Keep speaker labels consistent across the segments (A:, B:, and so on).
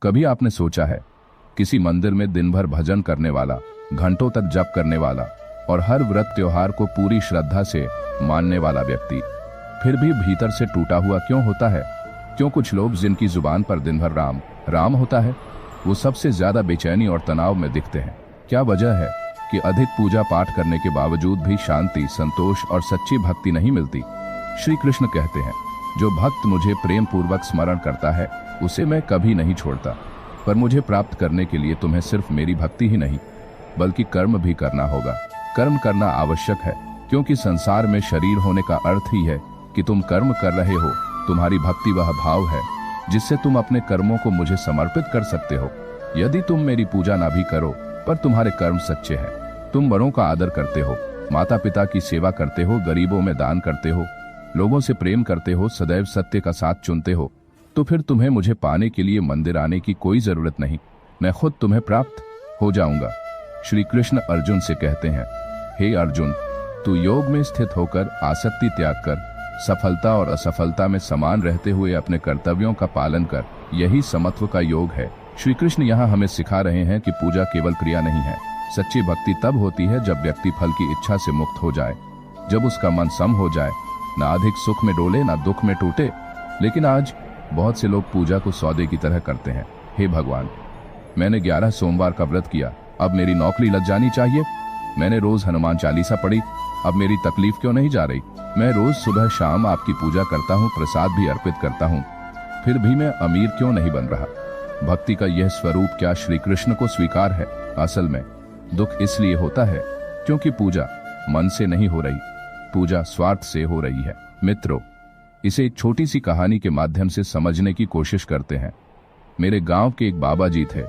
A: कभी आपने सोचा है, किसी मंदिर में दिन भर भजन करने वाला, घंटों तक जप करने वाला और हर व्रत त्योहार को पूरी श्रद्धा से मानने वाला व्यक्ति फिर भी भीतर से टूटा हुआ क्यों होता है? क्यों कुछ लोग जिनकी जुबान पर दिन भर राम राम होता है, वो सबसे ज्यादा बेचैनी और तनाव में दिखते हैं? क्या वजह है कि अधिक पूजा पाठ करने के बावजूद भी शांति, संतोष और सच्ची भक्ति नहीं मिलती? श्री कृष्ण कहते हैं, जो भक्त मुझे प्रेम पूर्वक स्मरण करता है उसे मैं कभी नहीं छोड़ता। पर मुझे प्राप्त करने के लिए तुम्हें सिर्फ मेरी भक्ति ही नहीं बल्कि कर्म भी करना होगा। कर्म करना आवश्यक है, क्योंकि संसार में शरीर होने का अर्थ ही है कि तुम कर्म कर रहे हो। तुम्हारी भक्ति वह भाव है जिससे तुम अपने कर्मों को मुझे समर्पित कर सकते हो। यदि तुम मेरी पूजा ना भी करो पर तुम्हारे कर्म सच्चे हैं, तुम बड़ों का आदर करते हो, माता पिता की सेवा करते हो, गरीबों में दान करते हो, लोगों से प्रेम करते हो, सदैव सत्य का साथ चुनते हो, तो फिर तुम्हें मुझे पाने के लिए मंदिर आने की कोई जरूरत नहीं। मैं खुद तुम्हें प्राप्त हो जाऊंगा। श्री कृष्ण अर्जुन से कहते हैं, हे अर्जुन, तू योग में स्थित होकर आसक्ति त्याग कर सफलता और असफलता में समान रहते हुए अपने कर्तव्यों का पालन कर। यही समत्व का योग है। श्री कृष्ण यहाँ हमें सिखा रहे हैं कि पूजा केवल क्रिया नहीं है। सच्ची भक्ति तब होती है जब व्यक्ति फल की इच्छा से मुक्त हो जाए, जब उसका मन सम हो जाए, ना अधिक सुख में डोले ना दुख में टूटे। लेकिन आज बहुत से लोग पूजा को सौदे की तरह करते हैं। हे भगवान, मैंने 11 सोमवार का व्रत किया, अब मेरी नौकरी लग जानी चाहिए। मैंने रोज हनुमान चालीसा पढ़ी, अब मेरी तकलीफ क्यों नहीं जा रही? मैं रोज सुबह शाम आपकी पूजा करता हूँ, प्रसाद भी अर्पित करता हूँ, फिर भी मैं अमीर क्यों नहीं बन रहा? भक्ति का यह स्वरूप क्या श्री कृष्ण को स्वीकार है? असल में दुख इसलिए होता है क्योंकि पूजा मन से नहीं हो रही, पूजा स्वार्थ से हो रही है। मित्रों, इसे एक छोटी सी कहानी के माध्यम से समझने की कोशिश करते हैं। मेरे गांव के एक बाबा जी थे।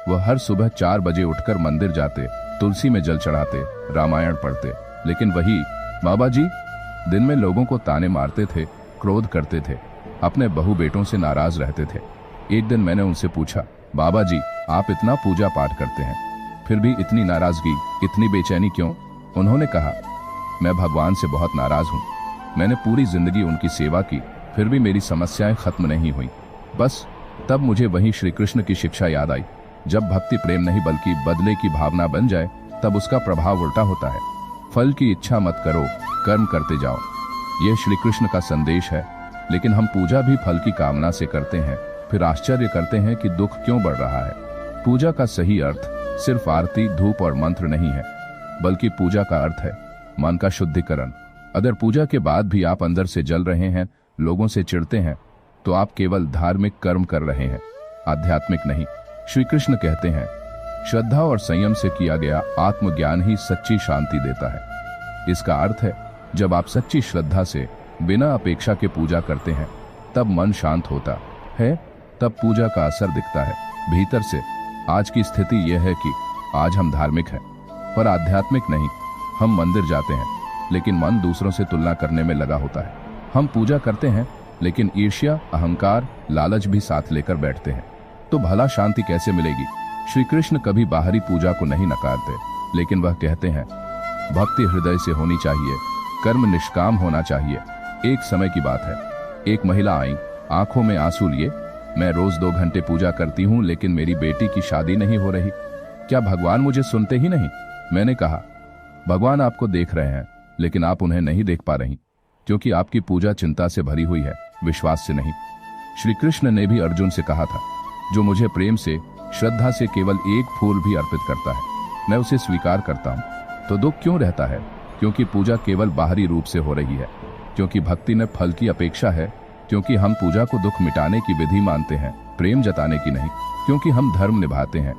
A: वह हर सुबह 4 बजे उठकर मंदिर जाते, तुलसी में जल चढ़ाते, रामायण पढ़ते। लेकिन वही बाबा जी दिन में लोगों को ताने मारते थे, क्रोध करते थे, अपने बहू बेटों से नाराज रहते थे। एक दिन मैंने उनसे पूछा, बाबा जी, आप इतना पूजा पाठ करते हैं, फिर भी इतनी नाराजगी, इतनी बेचैनी क्यों? उन्होंने कहा, मैं भगवान से बहुत नाराज हूँ। मैंने पूरी जिंदगी उनकी सेवा की, फिर भी मेरी समस्याएं खत्म नहीं हुई। बस तब मुझे वही श्री कृष्ण की शिक्षा याद आई, जब भक्ति प्रेम नहीं बल्कि बदले की भावना बन जाए तब उसका प्रभाव उल्टा होता है। फल की इच्छा मत करो, कर्म करते जाओ। यह श्री कृष्ण का संदेश है। लेकिन हम पूजा भी फल की कामना से करते हैं, फिर आश्चर्य करते हैं कि दुख क्यों बढ़ रहा है। पूजा का सही अर्थ सिर्फ आरती, धूप और मंत्र नहीं है, बल्कि पूजा का अर्थ है मन का शुद्धिकरण। अगर पूजा के बाद भी आप अंदर से जल रहे हैं, लोगों से चिढ़ते हैं, तो आप केवल धार्मिक कर्म कर रहे हैं, आध्यात्मिक नहीं। श्री कृष्ण कहते हैं, श्रद्धा और संयम से किया गया आत्मज्ञान ही सच्ची शांति देता है। इसका अर्थ है, जब आप सच्ची श्रद्धा से बिना अपेक्षा के पूजा करते हैं, तब मन शांत होता है, तब पूजा का असर दिखता है भीतर से। आज की स्थिति यह है कि आज हम धार्मिक हैं पर आध्यात्मिक नहीं। हम मंदिर जाते हैं लेकिन मन दूसरों से तुलना करने में लगा होता है। हम पूजा करते हैं लेकिन ईर्ष्या, अहंकार, लालच भी साथ लेकर बैठते हैं। तो भला शांति कैसे मिलेगी? श्री कृष्ण कभी बाहरी पूजा को नहीं नकारते, लेकिन वह कहते हैं, भक्ति हृदय से होनी चाहिए, कर्म निष्काम होना चाहिए। एक समय की बात है, एक महिला आई, आंखों में आंसू लिए, मैं रोज 2 घंटे पूजा करती हूँ लेकिन मेरी बेटी की शादी नहीं हो रही। क्या भगवान मुझे सुनते ही नहीं? मैंने कहा, भगवान आपको देख रहे हैं लेकिन आप उन्हें नहीं देख पा रही, क्योंकि आपकी पूजा चिंता से भरी हुई है, विश्वास से नहीं। श्री कृष्ण ने भी अर्जुन से कहा था, जो मुझे प्रेम से, श्रद्धा से केवल एक फूल भी अर्पित करता है, मैं उसे स्वीकार करता हूँ। तो दुख क्यों रहता है? क्योंकि पूजा केवल बाहरी रूप से हो रही है, क्योंकि भक्ति में फल की अपेक्षा है, क्योंकि हम पूजा को दुख मिटाने की विधि मानते हैं, प्रेम जताने की नहीं, क्योंकि हम धर्म निभाते हैं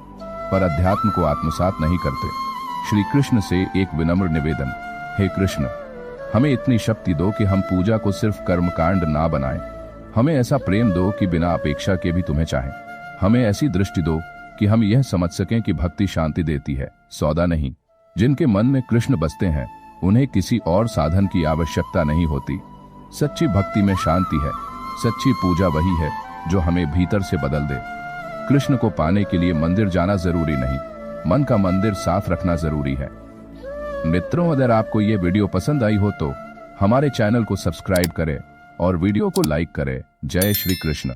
A: पर अध्यात्म को आत्मसात नहीं करते। श्री कृष्ण से एक विनम्र निवेदन, हे कृष्ण, हमें इतनी शक्ति दो कि हम पूजा को सिर्फ कर्मकांड ना बनाएं। हमें ऐसा प्रेम दो कि बिना अपेक्षा के भी तुम्हें चाहें। हमें ऐसी दृष्टि दो कि हम यह समझ सकें कि भक्ति शांति देती है, सौदा नहीं। जिनके मन में कृष्ण बसते हैं उन्हें किसी और साधन की आवश्यकता नहीं होती। सच्ची भक्ति में शांति है। सच्ची पूजा वही है जो हमें भीतर से बदल दे। कृष्ण को पाने के लिए मंदिर जाना जरूरी नहीं, मन का मंदिर साफ रखना जरूरी है। मित्रों, अगर आपको ये वीडियो पसंद आई हो तो हमारे चैनल को सब्सक्राइब करें और वीडियो को लाइक करें। जय श्री कृष्ण।